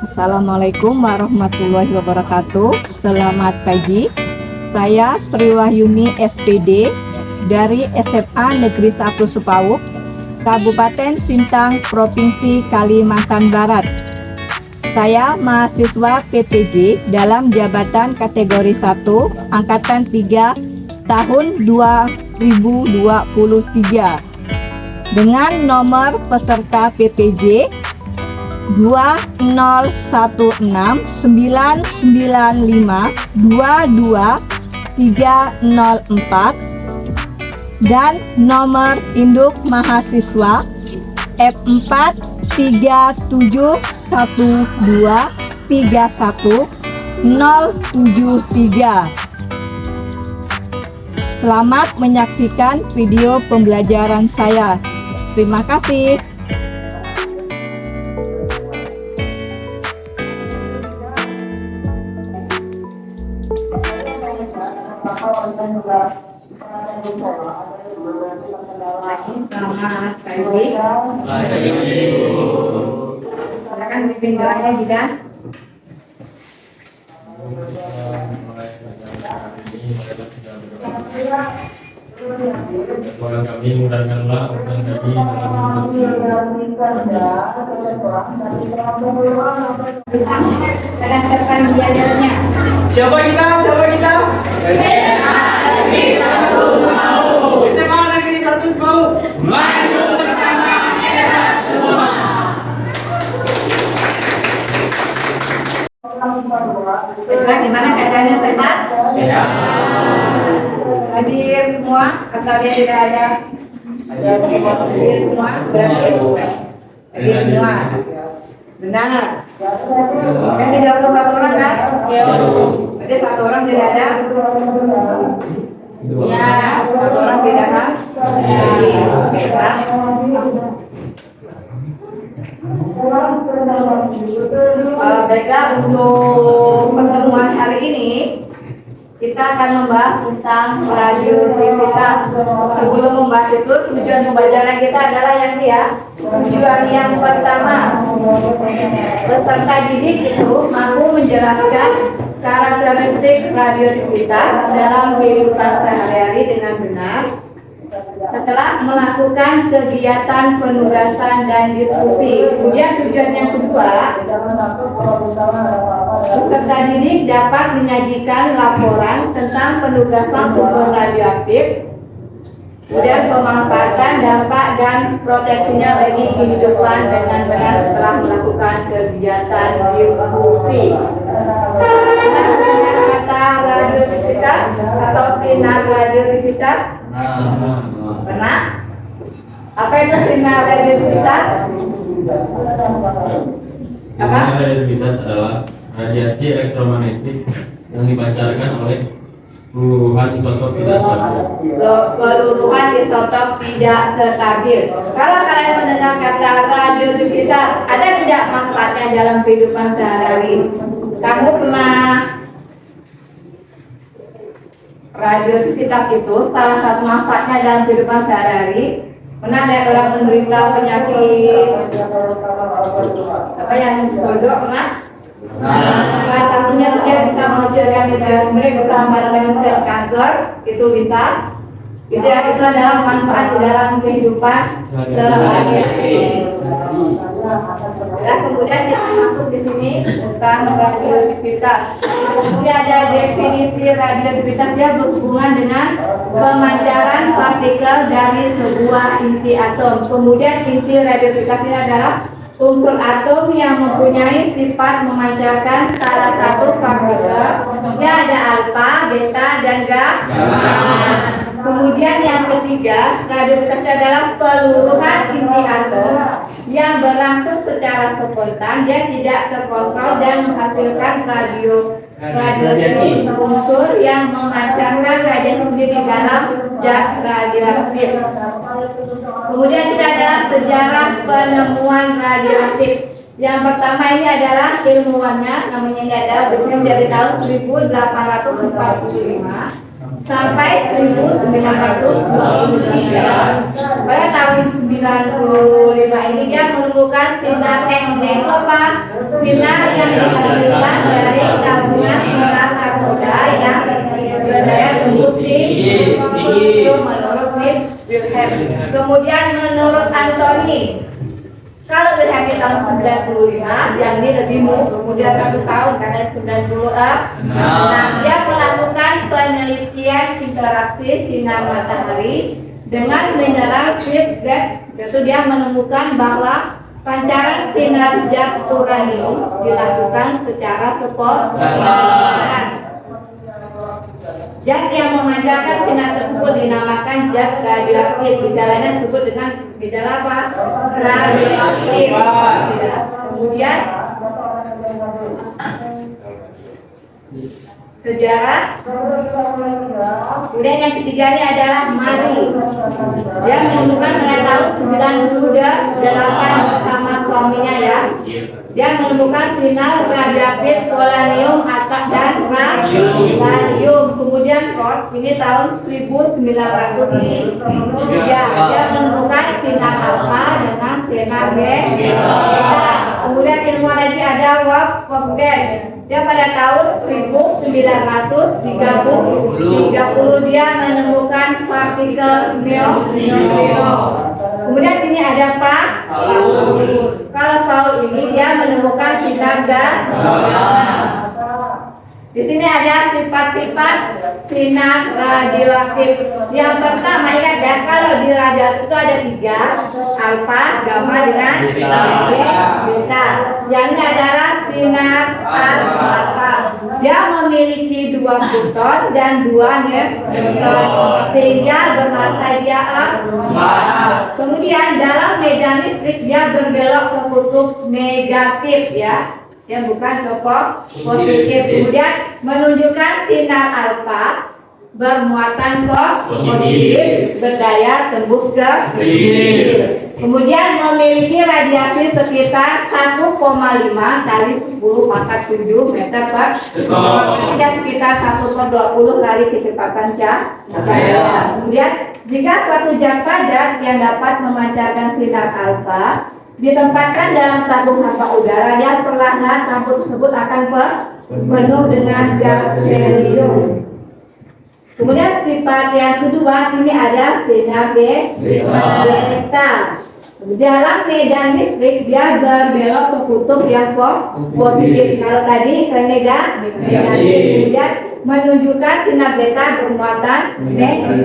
Assalamualaikum warahmatullahi wabarakatuh. Selamat pagi. Saya Sri Wahyuni SPD dari SMA Negeri 1 Supauk, Kabupaten Sintang, Provinsi Kalimantan Barat. Saya mahasiswa PPG dalam jabatan kategori 1 angkatan 3 tahun 2023 dengan nomor peserta PPG 201699522 dan nomor induk mahasiswa F431231073. Selamat menyaksikan video pembelajaran saya. Terima kasih. Selamat pagi. Silakan pimpin doanya juga. Tuhan kami mudahkanlah urusan kami Sedang siapkan belajarnya. Siapa kita? SMA Negeri 1 Supauk. SMA Negeri 1 Supauk. Maju bersama hebat semua. Baiklah, gimana keadaannya sehat? Sehat. Hadir semua atau dia tidak ada? Hadir semua, berarti hadir semua. Benar. Kan 34 orang kan? Berarti satu orang tidak ada? Ya, satu orang tidak ada? Baiklah. Baiklah, untuk pertemuan hari ini kita akan membahas tentang radioaktivitas. Sebelum membahas itu, tujuan pembelajaran kita adalah yang ini ya. Tujuan yang pertama, peserta didik itu mampu menjelaskan karakteristik radioaktivitas dalam kehidupan sehari-hari dengan benar. Setelah melakukan kegiatan penugasan dan diskusi. Kemudian tujuan yang kedua, peserta didik dapat menyajikan laporan tentang penugasan sumber radioaktif, kemudian pemanfaatan, dampak, dan proteksinya bagi kehidupan dengan benar setelah melakukan kegiatan diskusi. Kata radioaktivitas atau sinar radioaktivitas? Pernah? Apa itu sinar radioaktivitas? Apa? Radioaktivitas adalah radiasi elektromagnetik yang dipancarkan oleh peluruhan isotop tidak stabil. Peluruhan isotop tidak stabil. Kalau kalian mendengar kata radioaktivitas, ada tidak manfaatnya dalam kehidupan sehari-hari? Kamu pernah radioaktivitas itu salah satu manfaatnya dalam kehidupan sehari-hari? Pernah lihat orang menderita penyakit apa yang bodoh? Pernah? Salah satunya dia bisa mengecilkan kemudian bisa membantu sel kanker, itu bisa. Itu adalah manfaat di dalam kehidupan sehari-hari. Ya, kemudian kita masuk di sini tentang radioaktivitas. Kemudian ada definisi radioaktivitas, dia berhubungan dengan pemancaran partikel dari sebuah inti atom. Kemudian inti radioaktivitasnya adalah unsur atom yang mempunyai sifat memancarkan salah satu partikel. Dia ada alfa, beta, dan gamma. Kemudian yang ketiga, radioaktivitas adalah peluruhan inti atom yang berlangsung secara spontan, dia tidak terkontrol dan menghasilkan radiasi unsur yang memancarkan radiasi di dalam zat radioaktif. Kemudian kita adalah sejarah penemuan radioaktif. Yang pertama ini adalah ilmuwannya, namanya ini adalah dari tahun 1845 sampai 1923. Pada tahun 95 ini dia menemukan sinar X, yaitu apa? sinar yang dihasilkan dari tabungan sinar katoda yang berdaya tembus tinggi menurut Miss Wilhelm. Kemudian menurut Anthony, kalau Wilhelm di tahun 95, yang ini lebih muda 1 tahun karena 90 up. Nah, dia melakukan penelitian interaksi sinar matahari dengan mineral Pittsburgh. Yaitu dia menemukan bahwa pancaran sinar zat uranium dilakukan secara spontan. Zat yang memancarkan sinar tersebut dinamakan zat radioaktif. Gejalanya disebut dengan gejala apa? Radioaktif. Ya. Kemudian sejarah. Kemudian yang ketiga ini adalah Mari. Dia menemukan pada tahun 98 bersama suaminya ya. Dia menemukan sinar radioaktif polonium dan radium. Kemudian Ford ini tahun 1900 ya, dia menemukan sinar alfa dengan sinar beta. Kemudian ilmuwan lagi ada Wolfgang. Dia pada tahun 1930 dia menemukan partikel neutrino. Kemudian sini ada Paul. Kalau Paul ini dia menemukan sinar gamma. Di sini ada sifat-sifat sinar radioaktif. Yang pertama ingat ya, kalau di radioaktif itu ada 3, alfa, gamma dengan beta. Yang ini adalah sinar alfa. Dia memiliki 2 proton dan 2 neutron, sehingga bermassa dia 4. Kemudian dalam medan listrik dia berbelok ke kutub negatif ya. Yang bukan ke positif. Kemudian menunjukkan sinar alfa bermuatan positif, berdaya tembus ke kecil. Kemudian memiliki radiasi sekitar 1,5 kali 10 pangkat 7 meter per sekon. Sekitar 1/20 kali kecepatan cahaya. Kemudian jika suatu zat padat yang dapat memancarkan sinar alfa ditempatkan dalam tabung hampa udara, yang perlahan tabung tersebut akan penuh dengan gas helium. Kemudian sifat yang kedua ini ada sinar beta. Dalam medan listrik dia berbelok ke kutub yang positif. Kalau tadi ke negatif. Kemudian menunjukkan sinar beta bermuatan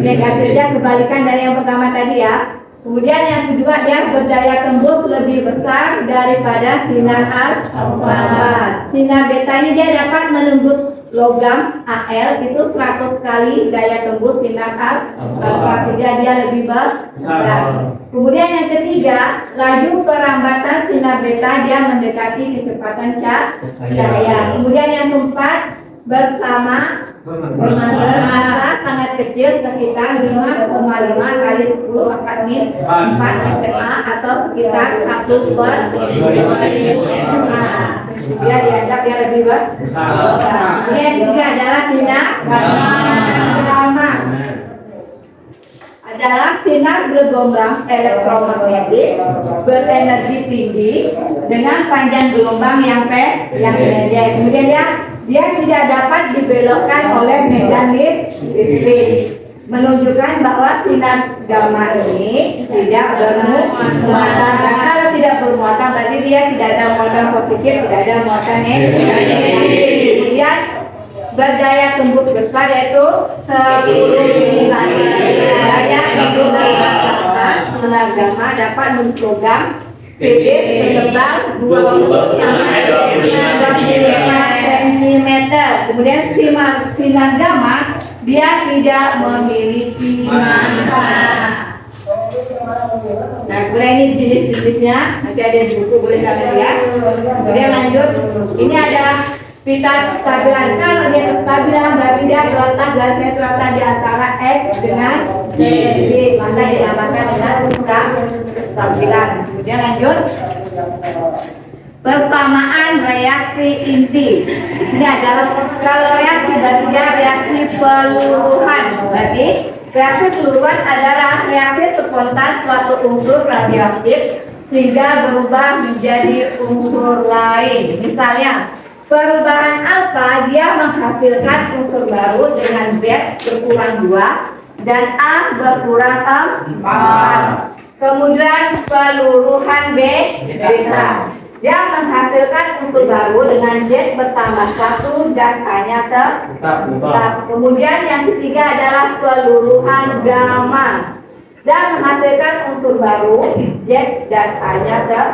negatifnya, kebalikan dari yang pertama tadi ya. Kemudian yang kedua dia berdaya tembus lebih besar daripada sinar alfa. Sinar beta ini dia dapat menembus logam Al itu 100 kali daya tembus sinar alfa, sehingga dia lebih besar. Kemudian yang ketiga, laju perambatan sinar beta dia mendekati kecepatan cahaya. Kemudian yang keempat, bermassa sangat kecil, sekitar 5,5 kali 10 pangkat min 4 SMA atau sekitar 1/2000 SMA. Dia dianggap dia lebih besar. Ini yang ketiga adalah sinar gamma. Adalah sinar bergelombang elektromagnetik berenergi tinggi dengan panjang gelombang yang pendek. Kemudian dia tidak dapat dibelokkan oleh medan listrik, menunjukkan bahwa sinar gamma ini tidak bermuatan. Dan kalau tidak bermuatan berarti dia tidak ada muatan positif, tidak ada muatan negatif. Kemudian berdaya tembus besar yaitu 10 kali daya tembus sinar gamma dapat menprogram PD setebal 20 sampai 25 cm. Kemudian sinar gamma dia tidak memiliki massa. Nah, kemudian ini jenis-jenisnya, nanti ada di buku, boleh kalian lihat. Kemudian lanjut, ini ada pita stabilan. Kalau dia kestabilan berarti dia terletak garisnya terletak di antara X dengan Y, maka dinamakan dengan stabilan. Kemudian lanjut, persamaan reaksi inti. Ini adalah kalau reaksi berarti dia reaksi peluruhan. Berarti reaksi peluruhan adalah reaksi spontan suatu unsur radioaktif sehingga berubah menjadi unsur lain. Misalnya, perubahan alfa dia menghasilkan unsur baru dengan Z berkurang 2 dan A berkurang 4. Kemudian peluruhan B beta dia menghasilkan unsur baru dengan Z bertambah 1 dan K-nya tetap. Kemudian yang ketiga adalah peluruhan gamma dan menghasilkan unsur baru Z dan K-nya tetap.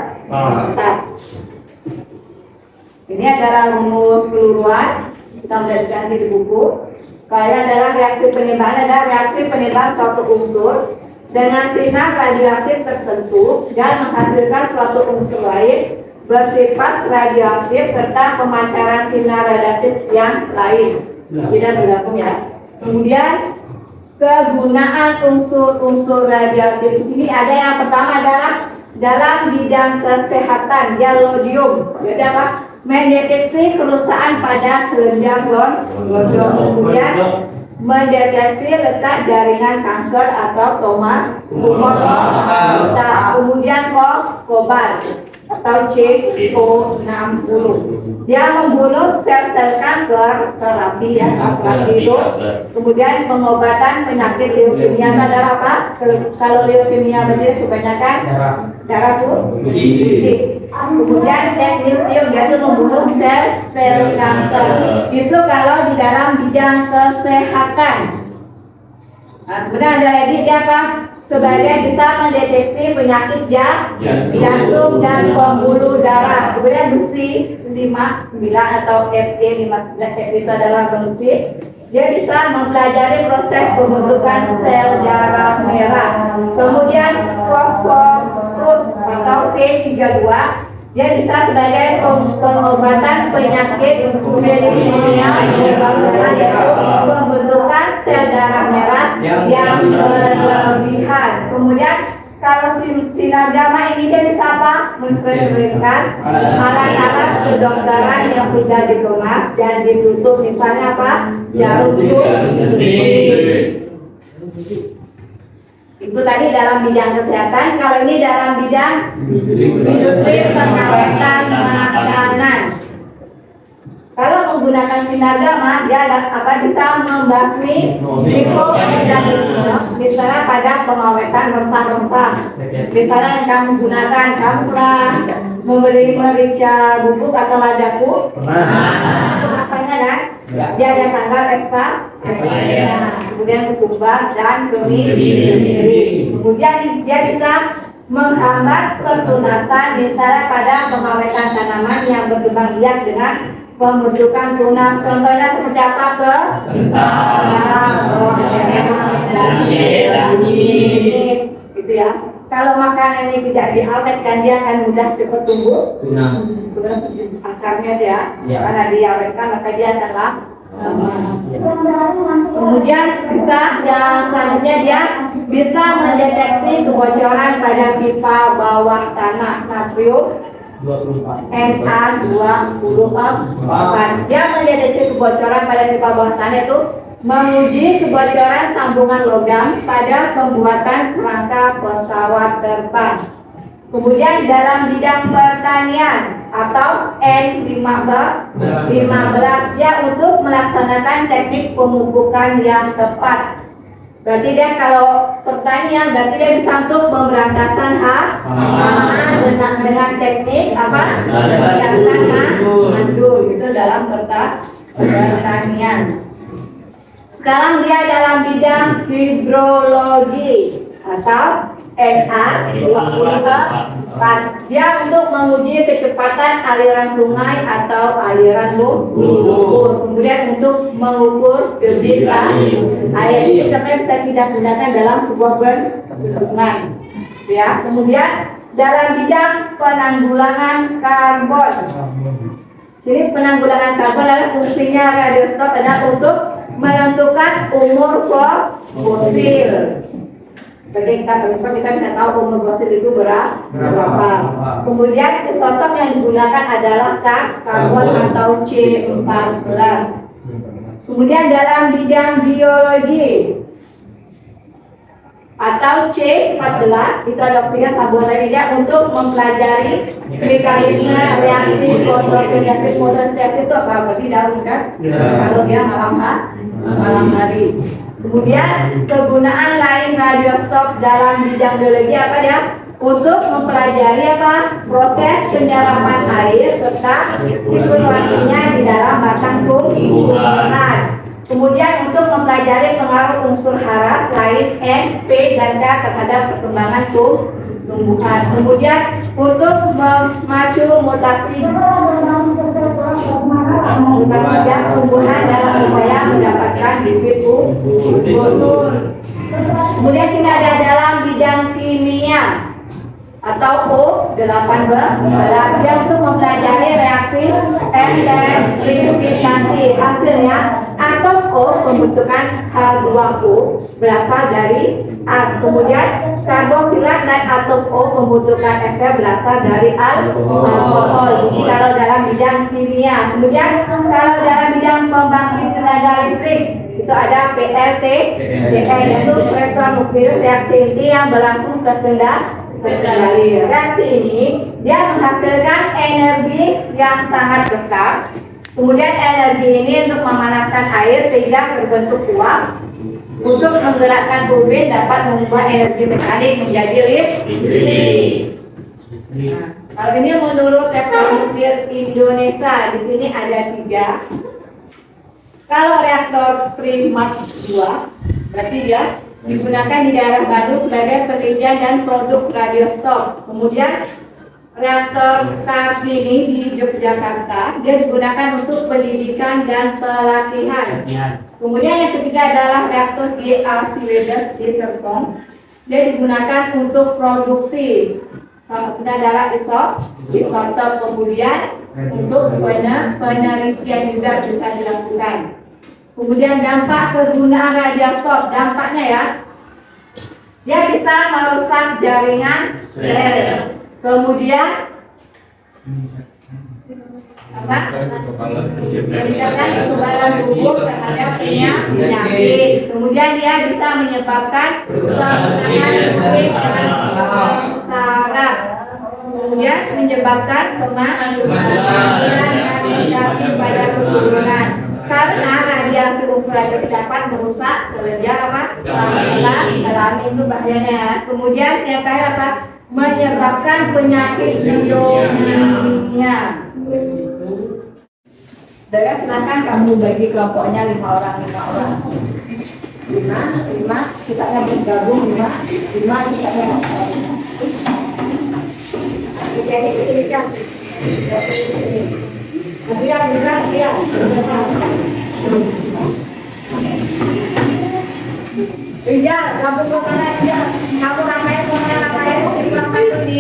Ini adalah rumus peluruan, kita belajar di buku. Kalian adalah reaksi penimbangan, adalah reaksi penimbangan suatu unsur dengan sinar radioaktif tertentu dan menghasilkan suatu unsur lain bersifat radioaktif serta pemancaran sinar radioaktif yang lain. Tidak bergabung ya. Kemudian kegunaan unsur-unsur radioaktif di sini ada yang pertama adalah dalam bidang kesehatan, yalodium. Jadi apa? Mendeteksi kerusakan pada kelenjar gondong, kemudian mendeteksi letak jaringan kanker atau tumor, kemudian kobalt atau C60. Dia membunuh sel-sel kanker, terapi ya, terapi itu. Kemudian pengobatan penyakit leukemia adalah apa? Kalau leukemia berarti kebanyakan darah putih. Kemudian teknisium dia itu membunuh sel kanker. Itu kalau di dalam bidang kesehatan. Nah, kemudian ada lagi dia apa? Sebagai bisa mendeteksi penyakit jantung dan pembuluh darah. Kemudian besi 59 atau Fe59 itu adalah besi. Dia bisa mempelajari proses pembentukan sel darah merah. Kemudian fosforus atau P32 dia bisa sebagai pengobatan penyakit leukemia yaitu pembentukan sel darah merah yang berlebihan. Kemudian kalau sinar gamma ini dia bisa apa? Mensterilkan alat-alat kedokteran yang sudah dikemas dan ditutup, misalnya apa? Jarum suntik. Itu tadi dalam bidang kesehatan. Kalau ini dalam bidang industri pengawetan makanan. Kalau menggunakan sinar gamma, dia bisa membasmi mikroorganisme, misalnya pada pengawetan rempah-rempah. Misalnya yang kamu gunakan, kamu pernah membeli merica bubuk atau ladaku? Kemasannya kan? Dia ada tanggal expiry. Kemudian kukumbar dan kemiri. Kemudian dia bisa menghambat pertunasan, misalnya pada pengawetan tanaman yang berkembang biak dengan pembentukan tunas. Contohnya seperti apa gitu ya. Kalau makanan ini tidak diawetkan, dia akan mudah cepat tumbuh. Akarnya dia, karena diawetkan maka dia akan lama. Kemudian bisa yang selanjutnya dia bisa mendeteksi kebocoran pada pipa bawah tanah natrium Na24. Dia mendeteksi kebocoran pada pipa bawah tanah itu menguji kebocoran sambungan logam pada pembuatan kerangka pesawat terbang. Kemudian dalam bidang pertanian atau N15 dia untuk melaksanakan teknik pemupukan yang tepat. Berarti dia kalau pertanian berarti dia bisa untuk pemberantasan dengan teknik apa? Mandul itu dalam pertanian. Sekarang dia dalam bidang hidrologi atau Na24. Dia untuk menguji kecepatan aliran sungai atau aliran lumpur. Kemudian untuk mengukur debit air. Ini contohnya bisa kita gunakan dalam sebuah bendungan. Ya. Kemudian dalam bidang penanggulangan karbon. Jadi penanggulangan karbon adalah fungsinya radioskop adalah untuk menentukan umur fosil. Jadi kita bisa tahu umur fosil itu berapa. Kemudian isotop yang digunakan adalah karbon atau C14. Kemudian dalam bidang biologi Atau C14 itu adopsinya sabotaja untuk mempelajari mekanisme reaksi fotosintesis itu apa berarti daun kan? Kalau dia malam hari. Kemudian kegunaan lain radiostop dalam bidang biologi apa ya? Untuk mempelajari apa? Proses penyerapan air serta sirkulasinya di dalam batang tumbuhan. Kemudian untuk mempelajari pengaruh unsur haras lain N, P, dan K terhadap perkembangan tumbuhan. Kemudian untuk memacu mutasi tumbuhan dalam upaya mendapatkan bibit unggul. Kemudian ini ada dalam bidang kimia atau O18 dia untuk mempelajari reaksi esterisasi hasilnya atom O pembentukan H2O berasal dari A. Kemudian karboksilat dan atom O pembentukan ester berasal dari alkohol. Ini kalau dalam bidang kimia. Kemudian kalau dalam bidang pembangkit tenaga listrik itu ada PLT, yaitu reaktor nuklir reaksi inti yang berlangsung terkendali. Reaksi ini dia menghasilkan energi yang sangat besar. Kemudian energi ini untuk memanaskan air sehingga terbentuk uap. Untuk menggerakkan turbin dapat mengubah energi mekanik menjadi listrik. Nah, kalau ini menurut reaktor nuklir Indonesia di sini ada 3. Kalau reaktor Primark 2 berarti dia digunakan di daerah Bandung sebagai penelitian dan produk radiostop. Kemudian reaktor Kartini di Yogyakarta dia digunakan untuk pendidikan dan pelatihan. Kemudian yang ketiga adalah reaktor GA Siwedes di Serpong. Dia digunakan untuk produksi salah satunya adalah isotop. Kemudian untuk penelitian juga bisa dilakukan. Kemudian dampak kegunaan radiostop, dampaknya ya, dia bisa merusak jaringan sel. Kemudian apa? Meningkatkan kekebalan tubuh terhadap penyakit. Kemudian dia bisa menyebabkan saraf. Kemudian menyebabkan kematian pada keturunan. Karena radiasi ultraviolet dapat merusak kelenjar apa? Alami itu bahayanya. Kemudian yang terakhir apa? Menyebabkan penyakit pneumonia. Daya silakan kamu bagi kelompoknya 5 orang. 5 kita akan bergabung 5 kita akan Iya, gabung ke mana aja. Kamu ngapain di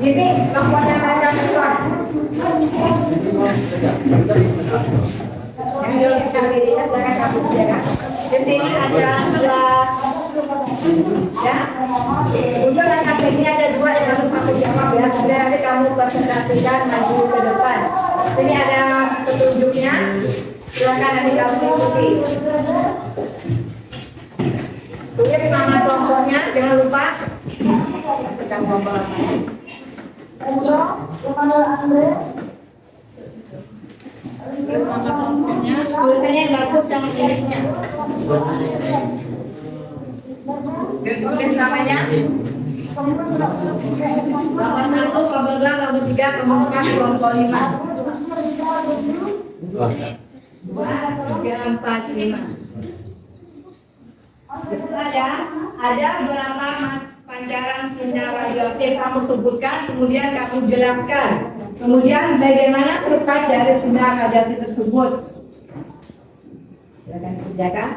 Jadi, kelompoknya baca sesuatu. Di sini ada 2, ya. Untuk langkah ini ada 2 yang harus kamu jawab ya. Kemudian nanti kamu presentasikan maju ke depan. Sini ada petunjuknya. Silakan nanti kamu ikuti. Tulis nama kelompoknya, jangan lupa. Sedang ngobrol. Terus nama kelompoknya, tulisannya yang bagus, jangan tulisnya. Biar ditulis namanya. Kelompok 1, kelompok 2, kelompok 3, kelompok 4, kelompok 5. 2, 3, 4, 5. Ada berapa pancaran sinar radioaktif kamu sebutkan, kemudian kamu jelaskan. Kemudian bagaimana sifat dari sinar radioaktif tersebut? Silakan kerjakan.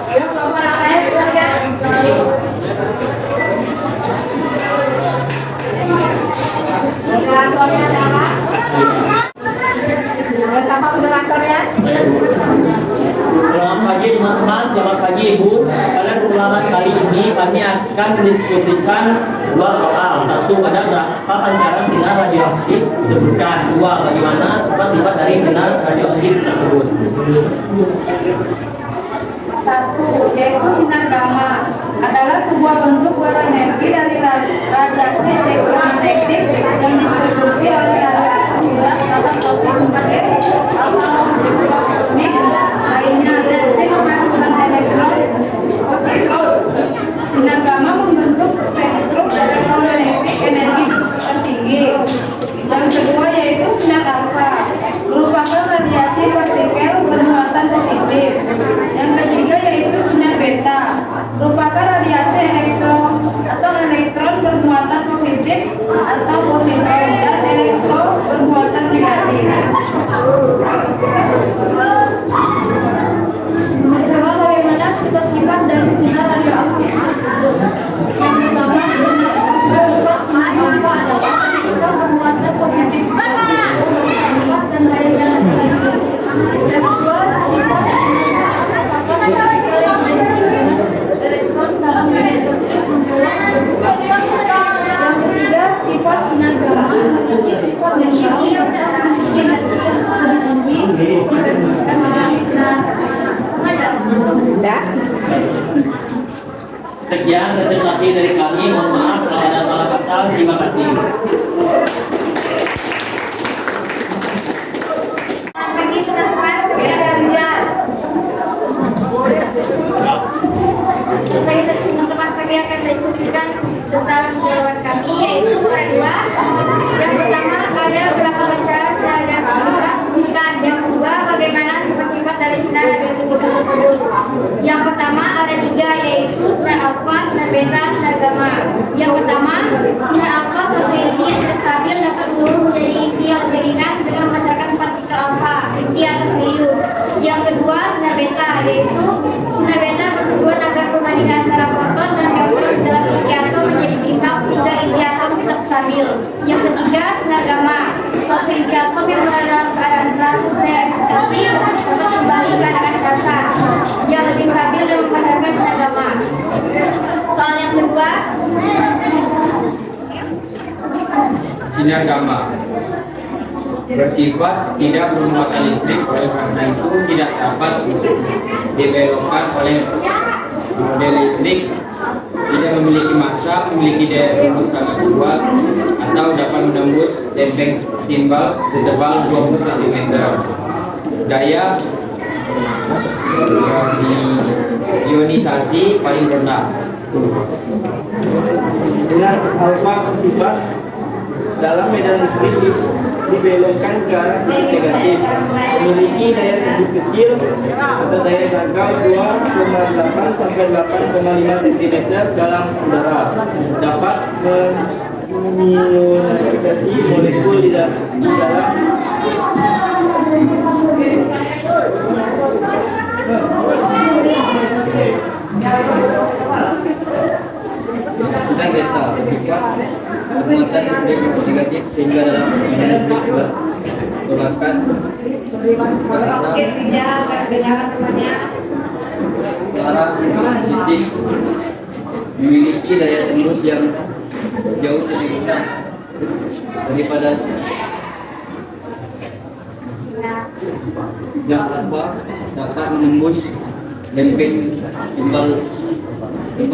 Yang nomor apa ya keluarga? Moderatornya adalah siapa moderatornya? Selamat pagi teman-teman, selamat pagi Ibu. Pada pertemuan kali ini kami akan mendiskusikan dua soal. Satu, ada berapa pancaran sinar radioaktif disebutkan. Dua, bagaimana sifat dari sinar radioaktif tersebut. Satu, yaitu sinar gamma adalah sebuah bentuk berenergi dari radiasi elektromagnetik yang diproduksi oleh radiasi berat dalam proses sebagai atomik lainnya seperti pengaturan elektron positron. Sinar gamma membentuk spektrum elektromagnetik energi tertinggi. Yang kedua yaitu sinar alfa, merupakan radiasi partikel bermuatan positif. Yang ketiga yaitu sinar beta, merupakan radiasi elektron bermuatan positif atau positron dan elektron bermuatan negatif. Bagaimana sifat-sifat dari sinar radioaktif tersebut? Yang pertama, sifat sinar alfa adalah partikel bermuatan positif dan lainnya negatif. Yang kedua, sifat elektron dalam bentuk membuat. Yang ketiga, sifat sinar gamma memiliki sifat yang tinggi dibandingkan dengan sinar Sekian presentasi dari kami. Mohon maaf kalau ada salah kata. Terima kasih. Pagi teman-teman, saya dan teman-teman pagi akan diskusikan tentang jawaban kami, yaitu ada dua. Yang pertama, ada berapa pancaran sinar radioaktif sebutkan. Yang kedua, bagaimana sifat-sifat dari sinar radioaktif tersebut. Yang pertama ada tiga, yaitu sinar alfa, sinar beta, sinar gamma. Yang pertama, sinar alfa suatu inti yang tidak stabil dapat menurun menjadi inti yang lebih ringan dengan memancarkan partikel alfa, inti atau helium. Yang kedua, sinar beta, yaitu sinar beta bertujuan agar perbandingan antara proton dan neutron dalam inti atom menjadi berimbang hingga inti atom tetap stabil. Yang ketiga, sinar gamma, suatu inti atom yang berada dalam keadaan bereksitasi dapat kembali ke keadaan dasar yang lebih stabil dan memancarkan sinar gamma. Soal yang kedua, sinar gamma bersifat tidak bermuatan listrik, oleh karena itu tidak dapat dibelokkan oleh model listrik, tidak memiliki massa, memiliki daya tembus sangat kuat, atau dapat menembus lempeng timbal setebal 20 cm. Daya ionisasi paling rendah. Sinar alfa bersifat dalam medan listrik dibelokkan ke arah negatif, memiliki daya tembus kecil atau daya jangkau 2,8 sampai 8,5 cm dalam udara, dapat mengionisasi molekul di dalam. Sinar beta bersifat bermuatan listrik negatif sehingga dalam medan listrik bertolakkan oke, dengarkan temannya. ke arah positif, memiliki daya tembus yang jauh lebih besar daripada yang alfa, dapat menembus lempeng timbal 1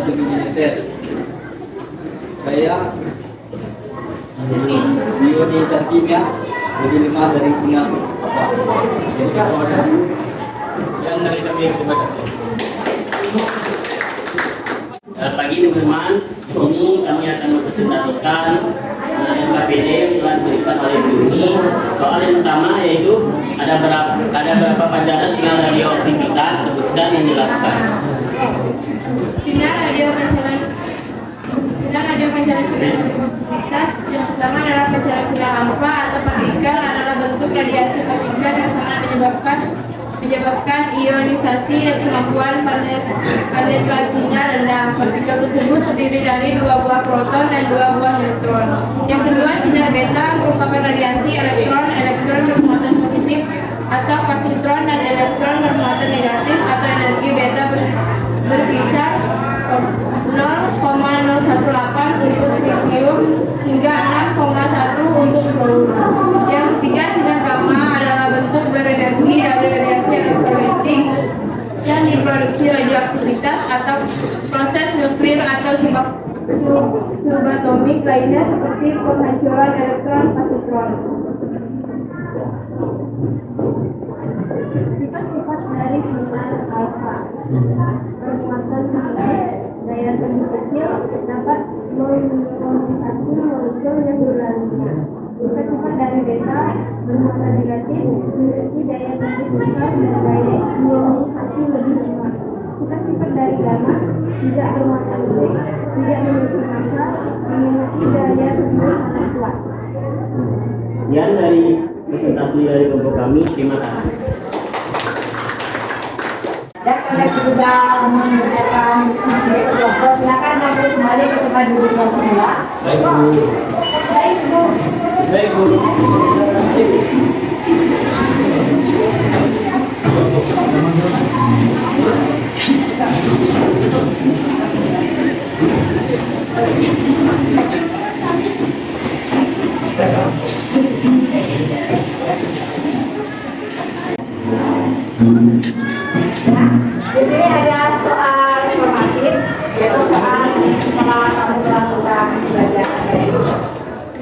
mm. Saya bionisasinya lebih lemah dari sinyal apa. Jadi kalau ada yang dari kami terima kasih. Selamat pagi teman-teman. Ini kami akan mempresentasikan NKPD yang telah diberikan oleh Buni. Soal yang pertama yaitu ada berapa pancaran sinyal radioaktivitas, sebutkan yang jelaskan. Sinar radio pancaran radioaktivitas yang pertama adalah pancaran sinar alfa atau partikel adalah bentuk radiasi partikel yang sangat menyebabkan ionisasi dan kemampuan penetrasinya rendah. Partikel tersebut terdiri dari 2 buah proton dan 2 buah neutron. Yang kedua, sinar beta merupakan radiasi elektron bermuatan positif atau positron dan elektron bermuatan negatif atau energi beta berkisar 0,018 untuk tritium hingga 6,1 untuk fluor. Yang ketiga, sinar gamma adalah bentuk berenergi dari radiasi elektromagnetik yang diproduksi radioaktivitas atau proses nuklir atau subatomik lainnya seperti penghancuran elektron positron. Sifat-sifat dari sinar alfa: bermuatan tinggi, daya tembus kecil, dapat menionisasi molekul yang berlalunya. Sifat-sifat dari beta: bermuatan negatif, memiliki daya tembus besar dan daya ionisasi lebih lemah. Sifat-sifat dari gamma: tidak bermuatan baik, tidak memiliki massa, memiliki daya tembus sangat kuat. Sekian dari presentasi dari kelompok kami. Terima kasih. Dan oleh sudah mengerjakan kelompok, silakan nanti kembali ke tempat duduknya semula. Baik Bu. Baik Bu. Baik Bu. Di sini ada soal informatif, yaitu soal setelah kamu melakukan belajar.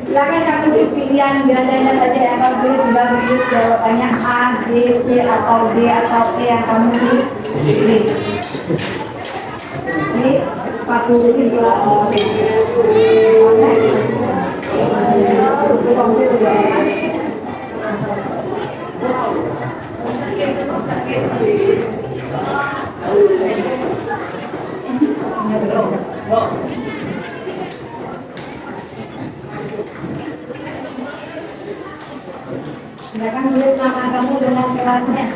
Silakan kamu pilihan ganda saja yang kamu pilih, sudah pilih jawabannya A, B, C atau D atau E yang kamu pilih. Ini 40 silakan tulis nama kamu dengan kelasnya.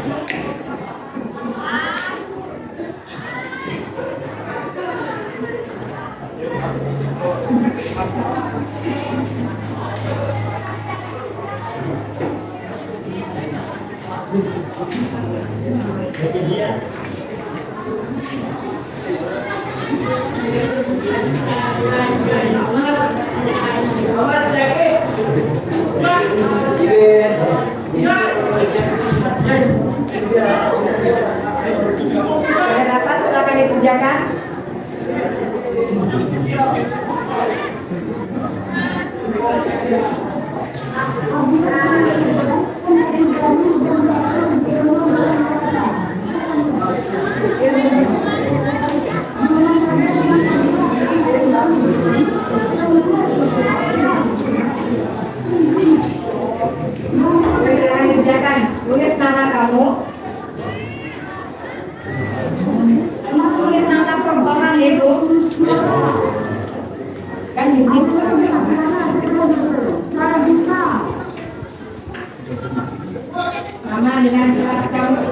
Sudah dapat, silakan dikerjakan. Silakan dikerjakan. Tulis nama kamu. Tulis nama perempuan Ibu. Kan ini nama dengan surat kamu.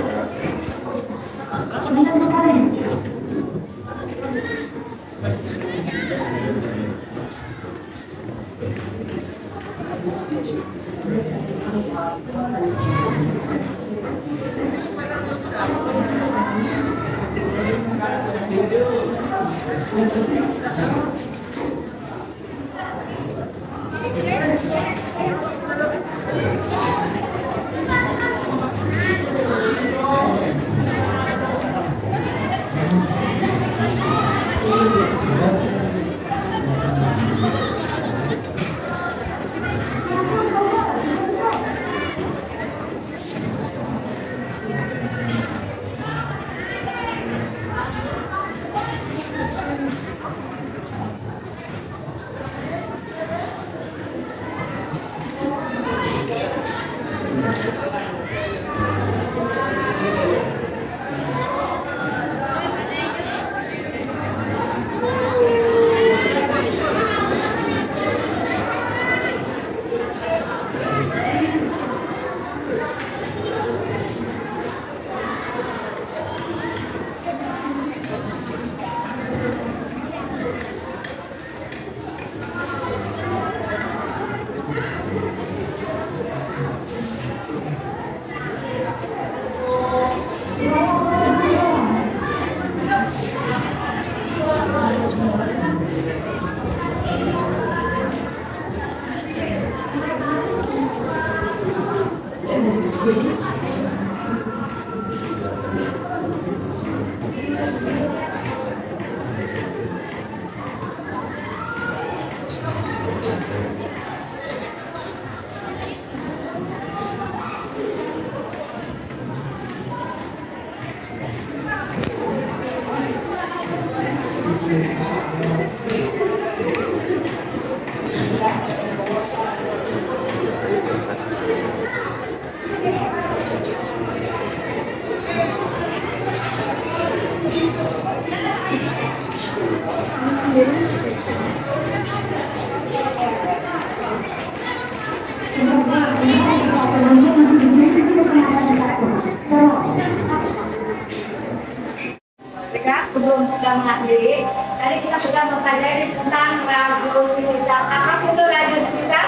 Sebelum kita mengakhiri, tadi kita sudah mempelajari tentang radio digital. Apa itu radio digital?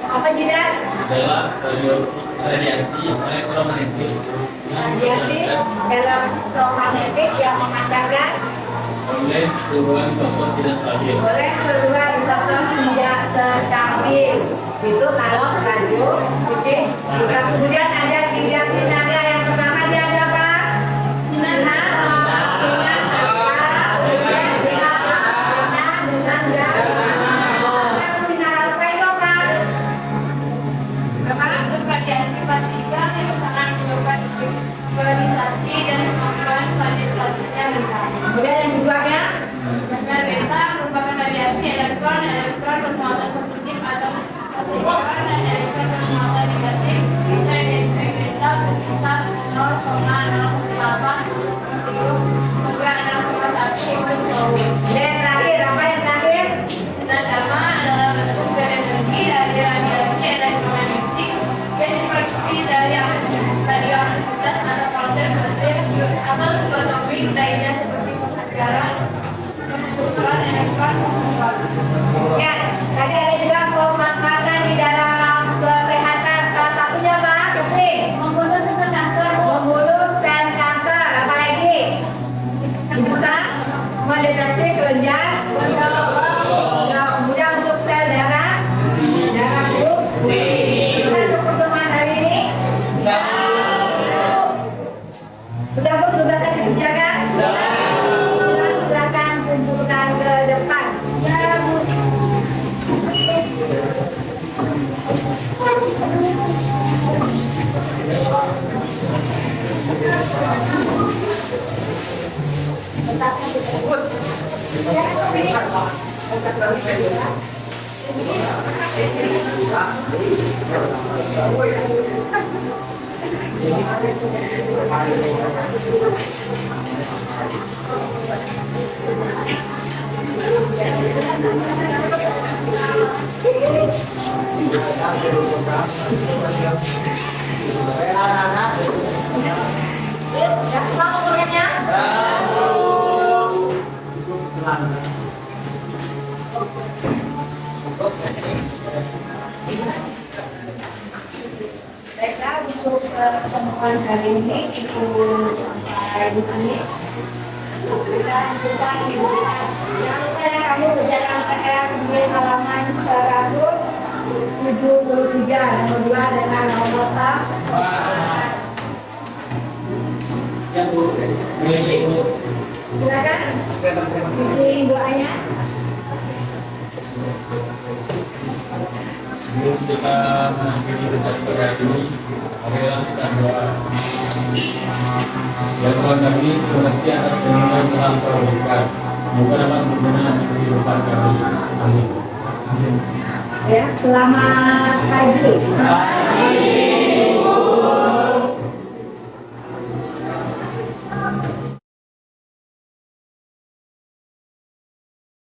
Apa tidak? Adalah radiasi elektromagnetik Radiasi elektromagnetik yang memancarkan oleh perubahan contoh tidak stabil. oleh kedua isotop tidak stabil. Itu kalau radio. Oke. Kemudian ada 3 sinaga. Yang pertama dia ada apa? Sinar organisasi dan kemampuan kuantifikasinya rendah. kemudian yang keduanya Sinar beta merupakan radiasi elektron bermuatan positif atau elektron dan elektron bermuatan negatif. Kita elektrik beta berkisar 0,08 hingga 0,1 dan yang terakhir apa yang terakhir? Sinar gamma adalah bentuk energi dari radiasi elektromagnetik yang diproduksi dari radioaktivitas atau konten atau subatomik lainnya seperti pembelajaran pengaturan elektron. Ya, tadi ada juga pemanfaatan di dalam kesehatan. Salah satunya apa? Ketik. Membunuh sel kanker. Membunuh sel kanker. Apa lagi? Bisa mendeteksi kelenjar. Kemudian untuk sel darah grup. Kita untuk pertemuan hari ini. Sudah Bu tugasnya dikerjakan? Silakan tunjukkan ke depan. Ya, Bu. Ya, semua umurnya? Baiklah, untuk pertemuan hari ini itu sampai di sini. Dan kita yang kami kerjakan PR di halaman 173 nomor 2 dengan nomor tab. Silakan isi doanya. Sebelum kita mengakhiri tugas pada hari ini, marilah kita doa. Ya Tuhan kami, terima kasih atas pengalaman yang telah Kau berikan. Semoga dapat berguna di kehidupan kami. Amin. Ya, selamat pagi.